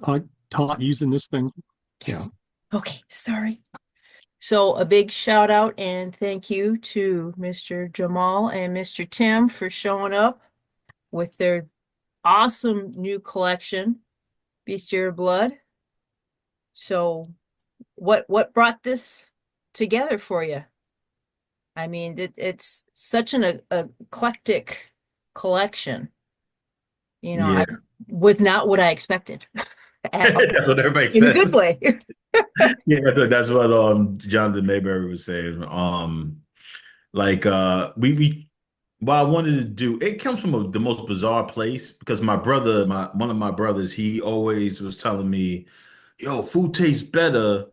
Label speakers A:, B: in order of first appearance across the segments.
A: I taught using this thing. Yeah.
B: Yes. Okay, sorry. So a big shout out and thank you to Mr. Jamal and Mr. Tim for showing up with their awesome new collection, Bestiary of Blood. So what brought this together for you? I mean, it's such an eclectic collection. I
C: Yeah,
B: was not what I expected at all,
C: that's what everybody
B: in a good
C: says.
B: way.
C: Yeah, that's what Jonathan Mayberry was saying. Like we what I wanted to do, it comes from the most bizarre place because my brother, my one of my brothers, he always was telling me, "Yo, food tastes better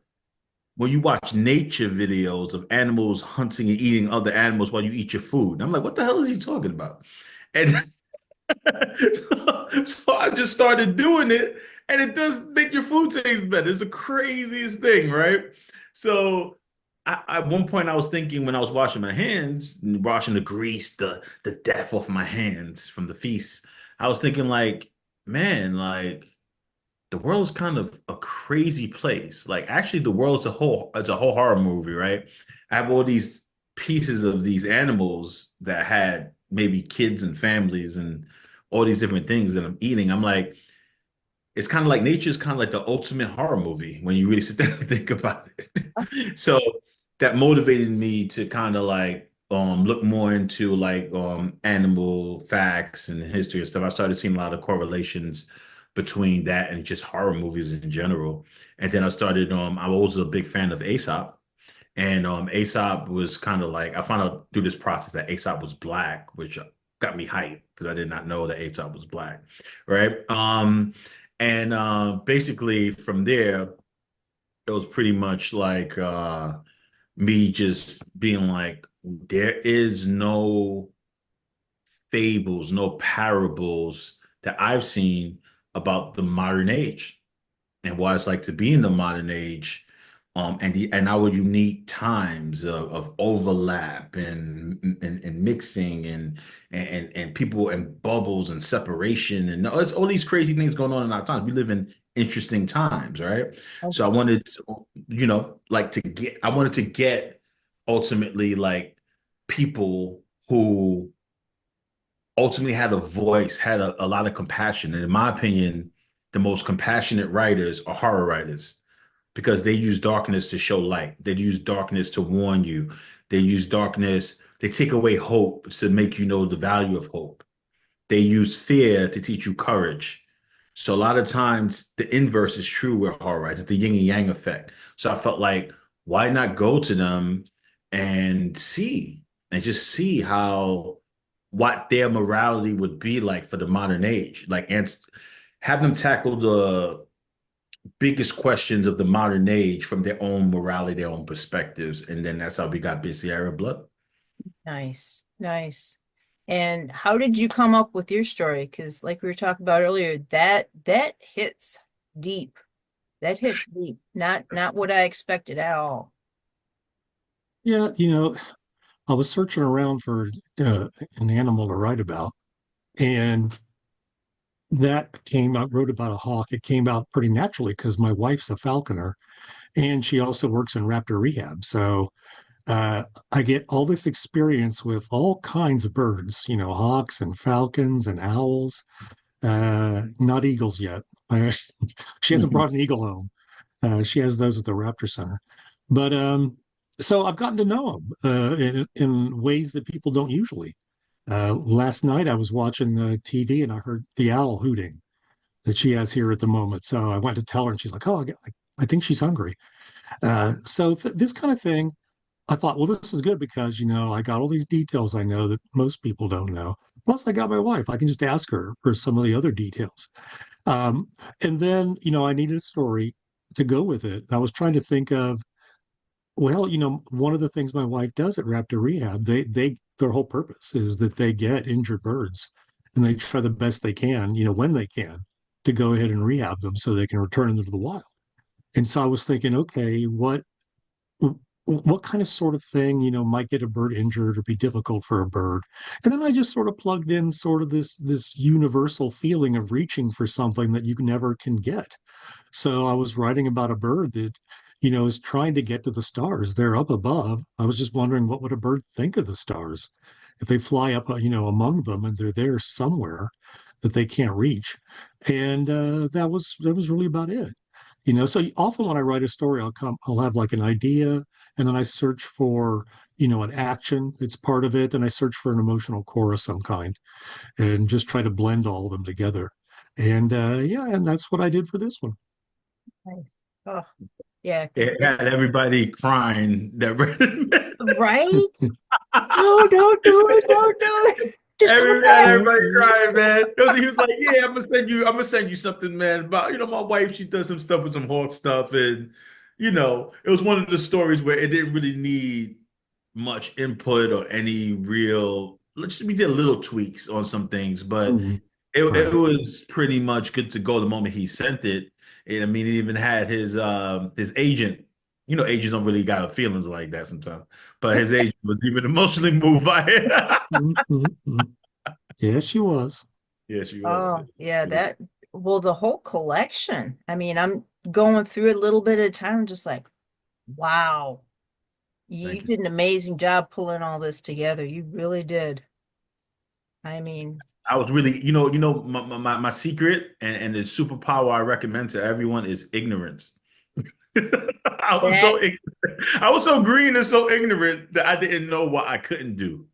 C: when you watch nature videos of animals hunting and eating other animals while you eat your food." And I'm like, "What the hell is he talking about?" And so I just started doing it, and it does make your food taste better. It's the craziest thing, right? So at one point, I was thinking when I was washing my hands, washing the grease, the death off my hands from the feast, I was thinking like, man, like the world is kind of a crazy place. Like actually, the world is it's a whole horror movie, right? I have all these pieces of these animals that had maybe kids and families and all these different things that I'm eating. I'm like, it's kind of like nature's kind of like the ultimate horror movie when you really sit there and think about it. So that motivated me to kind of like look more into like animal facts and history and stuff. I started seeing a lot of correlations between that and just horror movies in general. And then I was a big fan of Aesop. And Aesop was kind of like I found out through this process that Aesop was black, which got me hyped because I did not know that Aesop was black, right? And basically from there, it was pretty much like me just being like, there is no fables, no parables that I've seen about the modern age and what it's like to be in the modern age, and our unique times of overlap and mixing and people and bubbles and separation and it's all these crazy things going on in our times. We live in interesting times, right? So I wanted to, like I wanted to get ultimately like people who ultimately had a voice, had a lot of compassion. And in my opinion, the most compassionate writers are horror writers because they use darkness to show light. They use darkness to warn you. They use darkness, they take away hope to make you know the value of hope. They use fear to teach you courage. So a lot of times the inverse is true with horror writers. It's the yin and yang effect. So I felt like, why not go to them and just see how what their morality would be like for the modern age, like and have them tackle the biggest questions of the modern age from their own morality, their own perspectives, and then that's how we got Bestiary of Blood.
B: Nice, nice. And how did you come up with your story? Because like we were talking about earlier, that hits deep. That hits deep. Not what I expected at all.
A: Yeah, I was searching around for an animal to write about, and that came out, wrote about a hawk. It came out pretty naturally because my wife's a falconer and she also works in raptor rehab. So I get all this experience with all kinds of birds, hawks and falcons and owls, not eagles yet. She hasn't brought an eagle home. She has those at the Raptor Center. But so I've gotten to know them in ways that people don't usually. Last night I was watching the TV and I heard the owl hooting that she has here at the moment. So I went to tell her and she's like, "Oh, I think she's hungry." So this kind of thing, I thought, well, this is good because, I got all these details I know that most people don't know. Plus, I got my wife. I can just ask her for some of the other details. Um, and then, I needed a story to go with it. I was trying to think of, well, one of the things my wife does at Raptor Rehab, their whole purpose is that they get injured birds and they try the best they can, when they can, to go ahead and rehab them so they can return them to the wild. And so I was thinking, okay, what kind of sort of thing, might get a bird injured or be difficult for a bird. And then I just sort of plugged in sort of this universal feeling of reaching for something that you never can get. So I was writing about a bird that, is trying to get to the stars. They're up above. I was just wondering, what would a bird think of the stars if they fly up, among them and they're there somewhere that they can't reach? And that was really about it. So often when I write a story, I'll have like an idea, and then I search for, an action that's part of it, and I search for an emotional core of some kind, and just try to blend all of them together. And yeah, and that's what I did for this one.
B: Nice. Oh, yeah, 'cause
C: It had everybody crying that read it.
B: right? No, don't do it, don't do it. Just come back.
C: Everybody crying, man. He was like, "Yeah, I'm gonna send you something, man. About my wife, she does some stuff with some hawk stuff, and it was one of the stories where it didn't really need much input or any real. We did little tweaks on some things, but
A: Mhm.
C: it
A: Right.
C: was pretty much good to go the moment he sent it. And I mean, he even had his agent. Agents don't really got feelings like that sometimes, but his agent was even emotionally moved by it.
A: Mhm, mhm. Yes, she was.
C: Yeah, she was.
B: Oh, yeah, well, the whole collection. I mean, I'm going through it a little bit at a time, just like, wow, you
C: Thank you.
B: did an amazing job pulling all this together. You really did. I mean,
C: I was really, my secret and the superpower I recommend to everyone is ignorance. I was
B: that,
C: so I was so green and so ignorant that I didn't know what I couldn't do.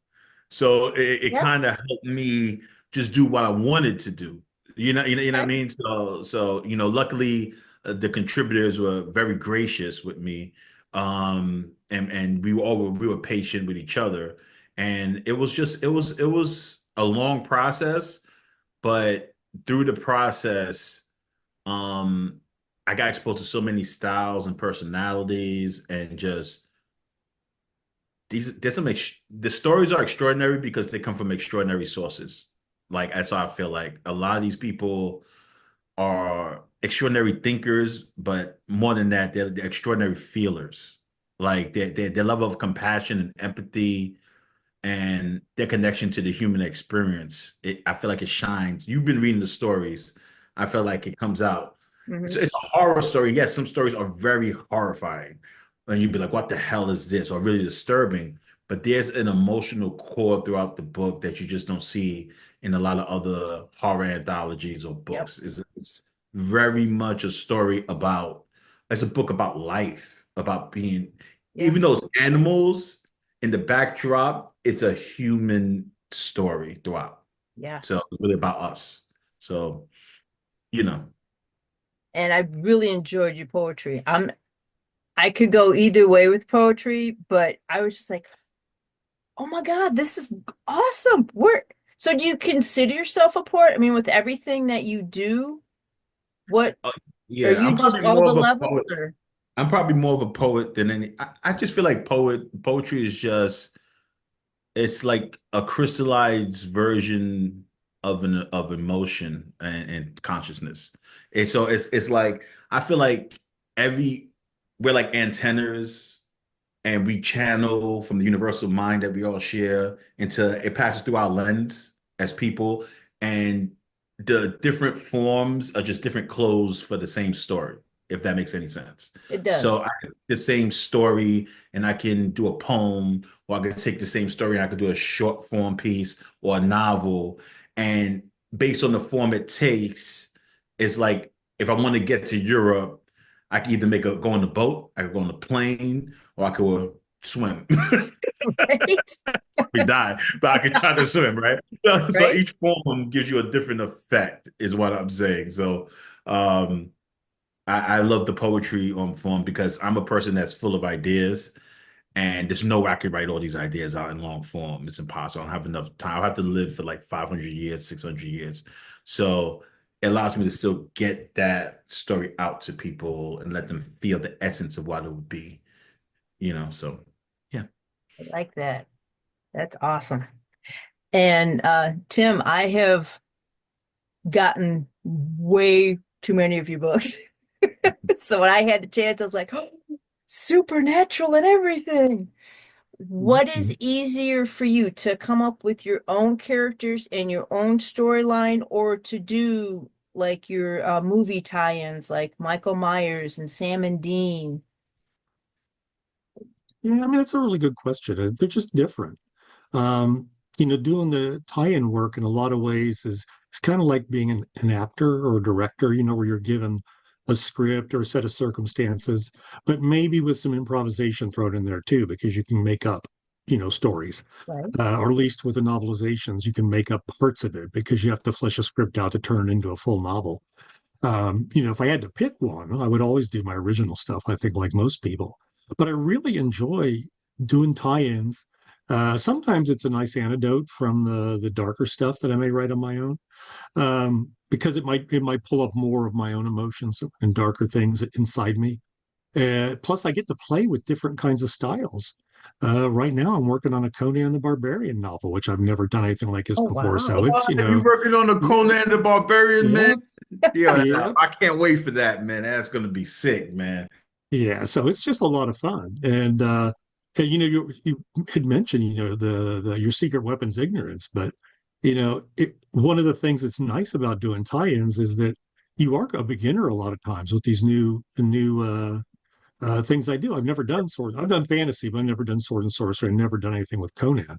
C: So it
B: yep,
C: kind of helped me just do what I wanted to do. You know what I
B: okay,
C: mean? So luckily the contributors were very gracious with me. And we were patient with each other. And it was a long process, but through the process, um, I got exposed to so many styles and personalities, and just the stories are extraordinary because they come from extraordinary sources. Like that's how I feel like a lot of these people are extraordinary thinkers, but more than that, they're extraordinary feelers. Like their level of compassion and empathy and their connection to the human experience. I feel like it shines. You've been reading the stories. I feel like it comes out. It's,
B: hmm,
C: it's a horror story. Yes, some stories are very horrifying. And you'd be like, what the hell is this? Or really disturbing. But there's an emotional core throughout the book that you just don't see in a lot of other horror anthologies or
B: yep,
C: books. It's very much it's a book about life, about being,
B: yeah,
C: even though it's animals in the backdrop, it's a human story throughout.
B: yeah.
C: So it's really about us. So, you know.
B: And I really enjoyed your poetry. I could go either way with poetry, but I was just like, oh my God, this is awesome. So do you consider yourself a poet? I mean, with everything that you do, what
C: Uh,
B: are
C: yeah,
B: you
C: I'm
B: just
C: probably
B: all
C: more
B: the
C: of a
B: levels
C: poet.
B: or
C: I'm probably more of a poet than any. I just feel like poetry is just it's like a crystallized version of emotion and consciousness. And so it's like I feel like every we're like antennas and we channel from the universal mind that we all share into it passes through our lens as people, and the different forms are just different clothes for the same story, if that makes any sense.
B: it does?
C: So I can the same story and I can do a poem, or I could take the same story and I could do a short form piece or a novel. And based on the form it takes, it's like if I want to get to Europe, I can either go on the boat, I could go on the plane, or I could swim.
B: Right?
C: We die, but I could try to swim, right? So
B: Right?
C: each form gives you a different effect, is what I'm saying. So um, I love the poetry form because I'm a person that's full of ideas, and there's no way I could write all these ideas out in long form. It's impossible. I don't have enough time. I have to live for like 500 years, 600 years. So it allows me to still get that story out to people and let them feel the essence of what it would be, So yeah.
B: I like that. That's awesome. And Tim, I have gotten way too many of your books. So when I had the chance, I was like, oh, supernatural and everything. What is
A: Mhm.
B: easier for you to come up with your own characters and your own storyline, or to do like your movie tie-ins like Michael Myers and Sam and Dean?
A: Yeah, I mean, that's a really good question. They're just different. Um, doing the tie-in work in a lot of ways is it's kind of like being an actor or a director, where you're given a script or a set of circumstances, but maybe with some improvisation thrown in there too, because you can make up, stories.
B: Right.
A: Or at least with the novelizations, you can make up parts of it because you have to flesh a script out to turn into a full novel. If I had to pick one, I would always do my original stuff, I think, like most people. But I really enjoy doing tie-ins. Sometimes it's a nice antidote from the darker stuff that I may write on my own, because it might pull up more of my own emotions and darker things inside me. Plus, I get to play with different kinds of styles. Right now, I'm working on a Conan the Barbarian novel, which I've never done anything like this
B: Oh,
A: before. So
B: wow.
A: it's,
C: What? You working on the Conan the Barbarian, man?
A: yeah,
C: Yeah,
A: yeah.
C: I can't wait for that, man. That's gonna be sick, man.
A: Yeah, so it's just a lot of fun, and you had mentioned the your secret weapons ignorance, but one of the things that's nice about doing tie-ins is that you are a beginner a lot of times with these new things I do. I've never done sword. I've done fantasy, but I've never done sword and sorcery. I've never done anything with Conan.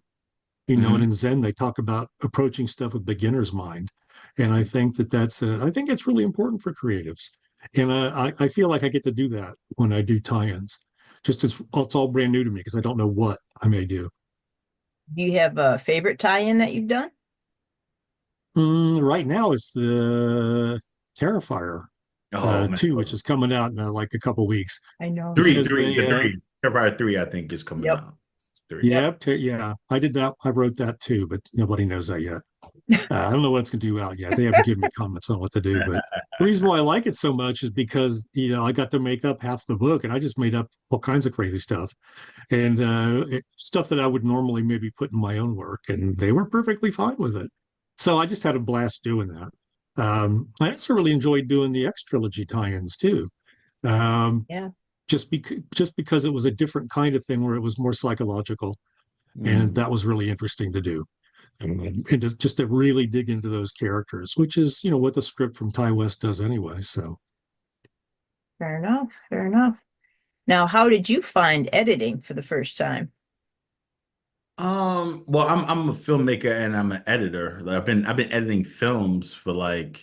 A: And
C: Hmm.
A: in Zen they talk about approaching stuff with beginner's mind, and I think I think it's really important for creatives, and I feel like I get to do that when I do tie-ins. Just it's all brand new to me because I don't know what I may do.
B: Do you have a favorite tie-in that you've done?
A: Right now it's the Terrifier
C: Oh man,
A: 2, which is coming out in like a couple weeks.
B: I know.
C: three,
A: Because
C: three,
A: they
C: the three, Terrifier 3, I think is coming
B: Yep.
C: out. Three.
B: Yep.
A: yeah, yeah, I did that. I wrote that too, but nobody knows that yet. I don't know what it's going to do out yet. They haven't given me comments on what to do. But the reason why I like it so much is because I got to make up half the book, and I just made up all kinds of crazy stuff and stuff that I would normally maybe put in my own work, and they were perfectly fine with it. So I just had a blast doing that. I also really enjoyed doing the X trilogy tie-ins too. Um,
B: Yeah.
A: just because it was a different kind of thing where it was more psychological, and
C: Mm.
A: that was really interesting to do and just to really dig into those characters, which is what the script from Ty West does anyway. So
B: Fair enough. Fair enough. Now, how did you find editing for the first time?
C: Well, I'm a filmmaker and I'm an editor. Like, I've been editing films for like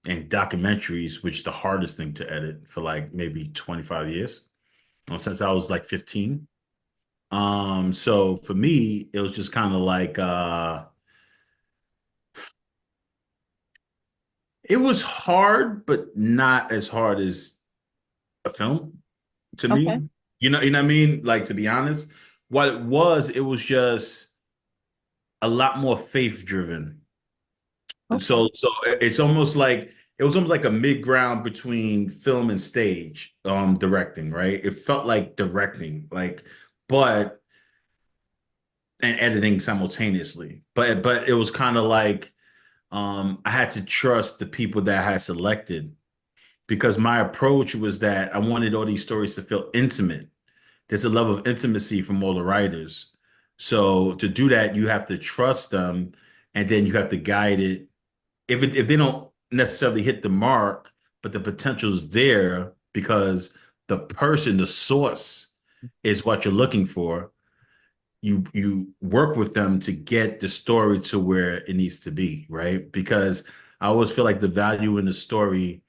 C: and documentaries, which is the hardest thing to edit for like maybe 25 years, since I was like 15. So for me, it was just kind of like it was hard, but not as hard as a film to
B: Okay.
C: me. You know what I mean? Like to be honest, what it was just a lot more faith driven.
B: Okay.
C: So it's almost like it was almost like a mid ground between film and stage directing, right? It felt like directing, like but and editing simultaneously. But it was kind of like I had to trust the people that I had selected because my approach was that I wanted all these stories to feel intimate. There's a level of intimacy from all the writers. So to do that, you have to trust them and then you have to guide it. If they don't necessarily hit the mark, but the potential is there because the person, the source is what you're looking for. You work with them to get the story to where it needs to be, right? Because I always feel like the value in the story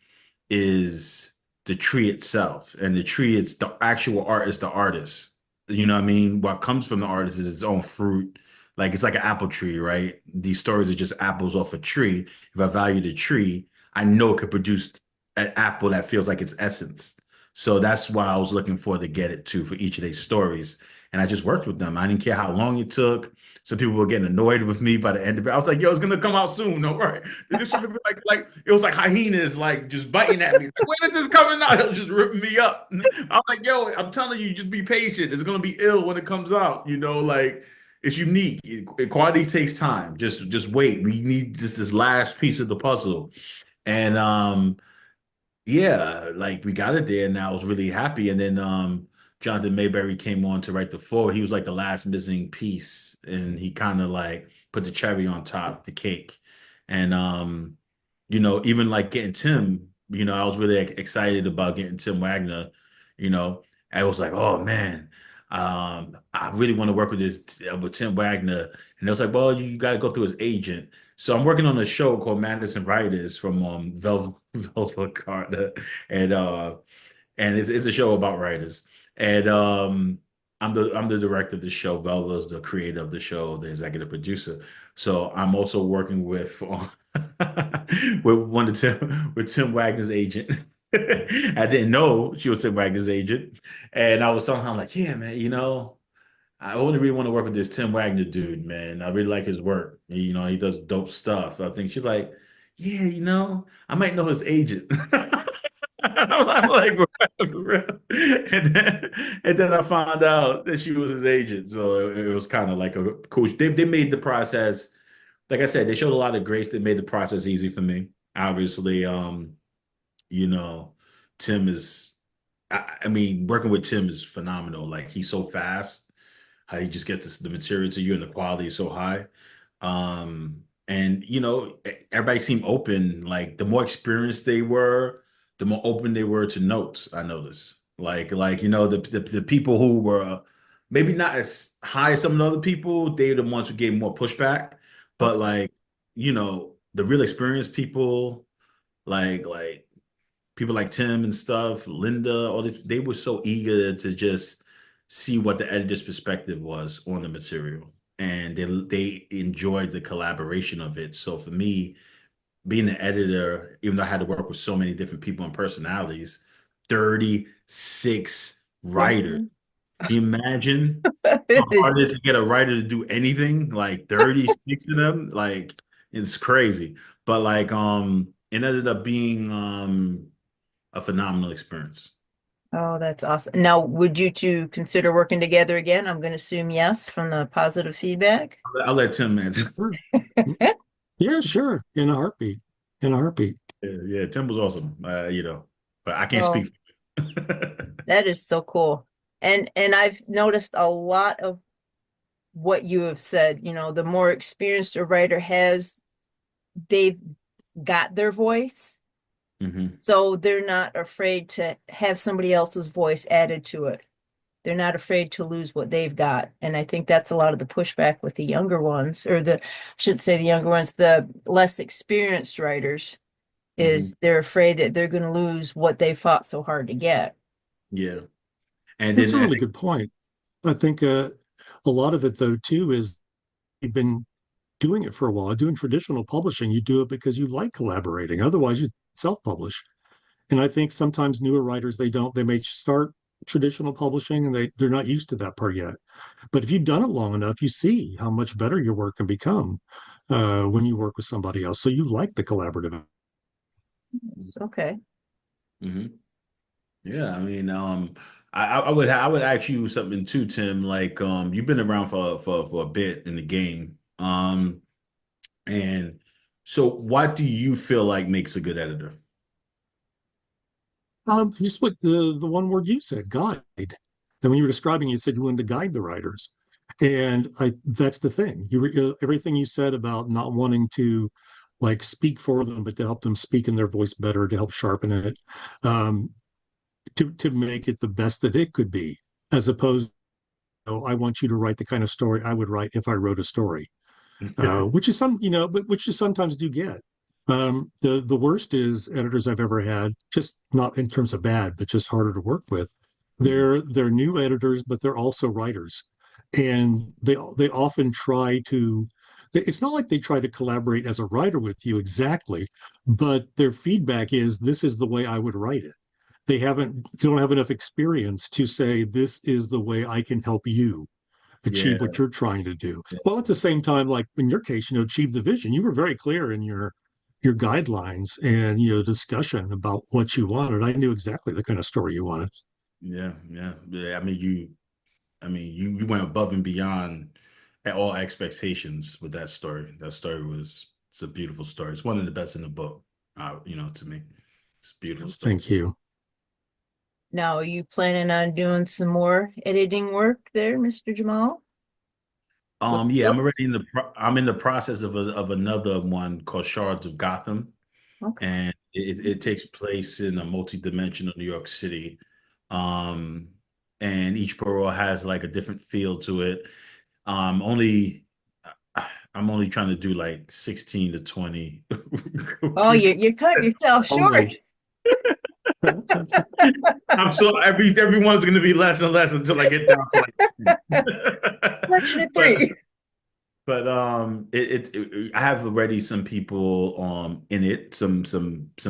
C: is the tree itself, and the tree, it's the actual art is the artist. You know what I mean? What comes from the artist is its own fruit. Like it's like an apple tree, right? These stories are just apples off a tree. If I value the tree, I know it could produce an apple that feels like its essence. So that's why I was looking for to get it to for each of these stories. And I just worked with them. I didn't care how long it took. Some people were getting annoyed with me by the end of it. I was like, yo, it's gonna come out soon, all right? They're just trying to be like it was like hyenas like just biting at me. Like, when is this coming out? It was just ripping me up. I was like, yo, I'm telling you, just be patient. It's gonna be ill when it comes out. Like it's unique. Quality takes time. Just wait. We need just this last piece of the puzzle. And yeah, like we got it there and I was really happy. And then Jonathan Mayberry came on to write the foreword. He was like the last missing piece and he kind of like put the cherry on top, the cake. And even like getting Tim, I was really excited about getting Tim Wagner, you know. I was like, oh man, I really want to work with with Tim Wagner. And it was like, well, you got to go through his agent. So I'm working on a show called Madison Writers from Velvet Carter, and it's a show about writers. And I'm the director of the show. Velva's the creator of the show, the executive producer. So I'm also working with with Tim Wagner's agent. I didn't know she was Tim Wagner's agent, and I was somehow like, yeah, man, I only really want to work with this Tim Wagner dude, man. I really like his work. He does dope stuff. I think she's like, yeah, I might know his agent. I'm like, and then I found out that she was his agent. So it was kind of like a cool. They made the process, like I said, they showed a lot of grace. They made the process easy for me. Obviously, you know, Tim is. I mean, working with Tim is phenomenal. Like he's so fast how he just gets the material to you and the quality is so high. And everybody seemed open. Like the more experienced they were, the more open they were to notes. I noticed. Like the people who were maybe not as high as some of the other people, they're the ones who gave more pushback. But like the real experienced people, like people like Tim and stuff, Linda, all this, they were so eager to just see what the editor's perspective was on the material. And they enjoyed the collaboration of it. So for me, being an editor, even though I had to work with so many different people and personalities, 36 writers.
B: Wow.
C: Can you imagine how hard it is to get a writer to do anything? Like 36 of them? Like it's crazy. But like it ended up being a phenomenal experience.
B: Oh, that's awesome. Now, would you two consider working together again? I'm going to assume yes from the positive feedback.
C: I'll let Tim answer.
A: Sure. Yeah, sure. In a heartbeat. In a heartbeat.
C: Yeah, Tim was awesome. But I can't
B: Oh,
C: speak for him.
B: that is so cool. And I've noticed a lot of what you have said. The more experienced a writer has, they've got their voice.
C: Hmm.
B: So they're not afraid to have somebody else's voice added to it. They're not afraid to lose what they've got. And I think that's a lot of the pushback with the younger ones, or I should say the younger ones, the less experienced writers,
C: Hmm.
B: is they're afraid that they're going to lose what they fought so hard to get.
C: Yeah. And
A: That's
C: then
A: a really good point. I think a lot of it, though, too, is you've been doing it for a while, doing traditional publishing. You do it because you like collaborating. Otherwise, you self-publish. And I think sometimes newer writers, they may start traditional publishing and they're not used to that part yet. But if you've done it long enough, you see how much better your work can become when you work with somebody else. So you like the collaborative.
B: It's okay.
C: Mhm. Yeah, I mean, I would ask you something too, Tim. Like, you've been around for a bit in the game. And so what do you feel like makes a good editor?
A: Just what the one word you said, guide. And when you were describing, you said you wanted to guide the writers, and that's the thing. Everything you said about not wanting to like speak for them, but to help them speak in their voice better, to help sharpen it, um, to make it the best that it could be, as opposed to, I want you to write the kind of story I would write if I wrote a story, which is but which you sometimes do get. The worst is editors I've ever had, just not in terms of bad, but just harder to work with.
C: Mhm.
A: They're new editors, but they're also writers, and they often try to. It's not like they try to collaborate as a writer with you exactly, but their feedback is this is the way I would write it. They don't have enough experience to say this is the way I can help you
C: Yeah,
A: achieve what you're trying to do.
C: yeah,
A: Well, at the same time, like in your case, achieve the vision. You were very clear in your guidelines and discussion about what you wanted. I knew exactly the kind of story you wanted.
C: yeah, yeah. Yeah. I mean, you went above and beyond at all expectations with that story. That story it's a beautiful story. It's one of the best in the book, to me. It's beautiful stuff.
A: Thank you.
B: Now, are you planning on doing some more editing work there, Mr. Jamal?
C: Yeah, I'm in the process of another one called Shards of Gotham,
B: Okay.
C: and it takes place in a multi-dimensional New York City. Um, and each borough has like a different feel to it. Only I'm only trying to do like 16 to 20.
B: Oh, you're cutting yourself short.
A: Only.
C: I'm so everyone's gonna be less and less until I get down to like 10.
B: Section of
C: But
B: three.
C: I have already some people in it, some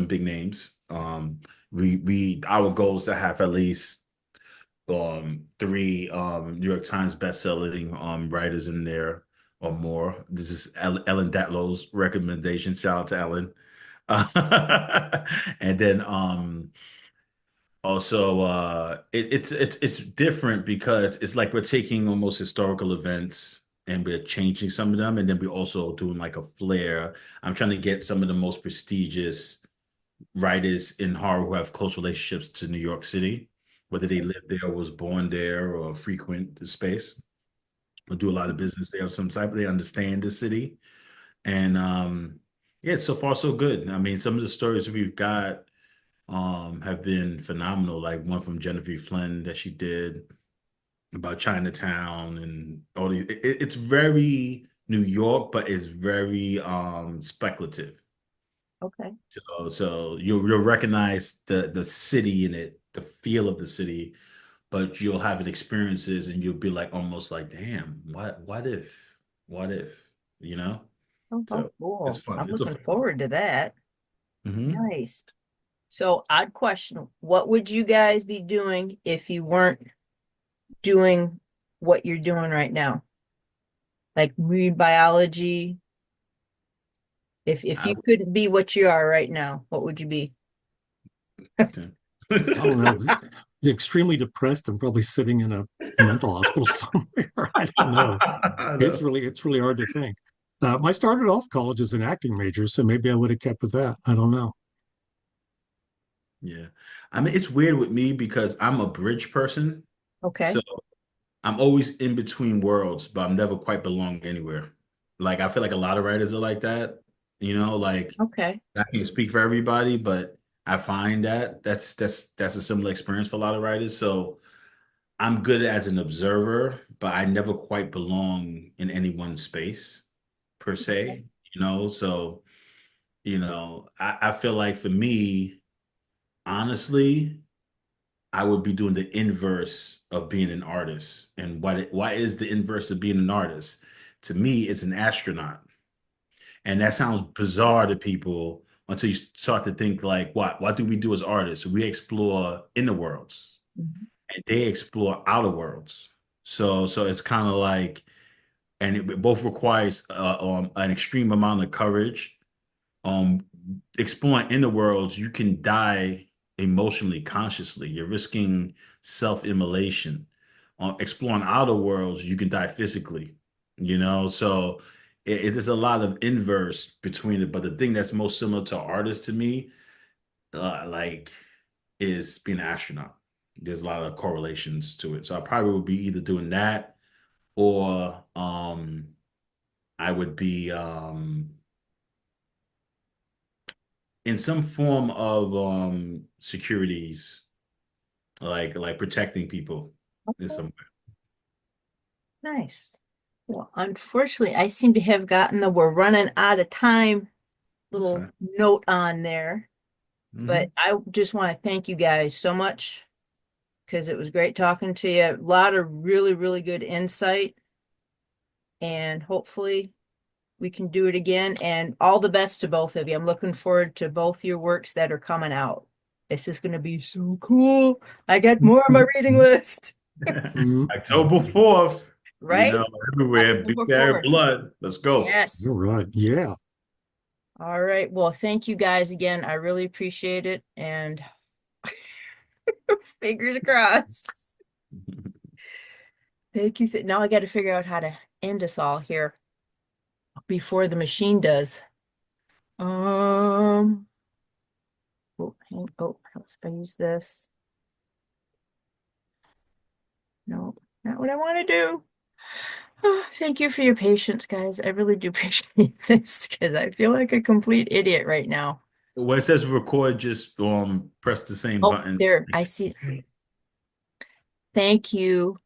C: big names. We our goal is to have at least three New York Times best-selling writers in there or more. This is Ellen Datlow's recommendation. Shout out to Ellen. And then also it's different because it's like we're taking almost historical events and we're changing some of them, and then we're also doing like a flair. I'm trying to get some of the most prestigious writers in horror who have close relationships to New York City, whether they live there or was born there or frequent the space or do a lot of business there of some type. They understand the city. And yeah, so far so good. I mean, some of the stories we've got have been phenomenal. Like one from Genevieve Flynn that she did about Chinatown and all these. It's very New York, but it's very speculative.
B: Okay.
C: So you'll recognize the city in it, the feel of the city, but you'll have an experiences and you'll be like almost like, damn, what if, you know?
B: Oh,
C: So it's
B: cool.
C: fun.
B: I'm
C: It's a
B: looking
C: fun one.
B: forward to that.
C: Hmm.
B: Nice. So, odd question. What would you guys be doing if you weren't doing what you're doing right now? Like marine biology. If
C: I
B: you couldn't be what you are right now, what would you be?
C: would.
A: I don't know. Extremely depressed and probably sitting in a mental hospital somewhere. I don't know.
C: I know.
A: It's really hard to think. I started off college as an acting major, so maybe I would have kept with that. I don't know.
C: Yeah. I mean, it's weird with me because I'm a bridge person.
B: Okay.
C: So I'm always in between worlds, but I'm never quite belong anywhere. Like I feel like a lot of writers are like that, like
B: Okay.
C: I can't speak for everybody, but I find that that's a similar experience for a lot of writers. So I'm good as an observer, but I never quite belong in any one space per se, So, I feel like for me, honestly, I would be doing the inverse of being an artist. And why is the inverse of being an artist? To me, it's an astronaut. And that sounds bizarre to people until you start to think like, what do we do as artists? We explore inner worlds
B: Mhm.
C: and they explore outer worlds. So it's kind of like, and it both requires an extreme amount of courage. um Exploring inner worlds, you can die emotionally, consciously. You're risking self-immolation. Exploring outer worlds, you can die physically, so it is a lot of inverse between it, but the thing that's most similar to artists to me, like, is being an astronaut. There's a lot of correlations to it, so I probably would be either doing that or I would be in some form of securities, like protecting people in some
B: Nice. Well, unfortunately, I seem to have gotten the we're running out of time
C: That's
B: little
C: fine.
B: note on there. But
C: Hmm.
B: I just want to thank you guys so much because it was great talking to you. A lot of really, really good insight. And hopefully we can do it again. And all the best to both of you. I'm looking forward to both your works that are coming out. This is going to be so cool. I got more on my reading list,
A: Mm,
C: October 4th,
B: right?
C: everywhere.
B: October
C: Bestiary of
B: 4th.
C: Blood. Let's go.
A: you're
B: Yes.
A: right. Yeah.
B: All right. Well, thank you guys again. I really appreciate it. And fingers crossed. Thank you. Now I got to figure out how to end us all here before the machine does. Um, Oh, if I use this. No, not what I want to do. Oh, thank you for your patience, guys. I really do appreciate this because I feel like a complete idiot right now.
C: When it says record, just press the same
B: Oh,
C: button.
B: there, I see. Thank you.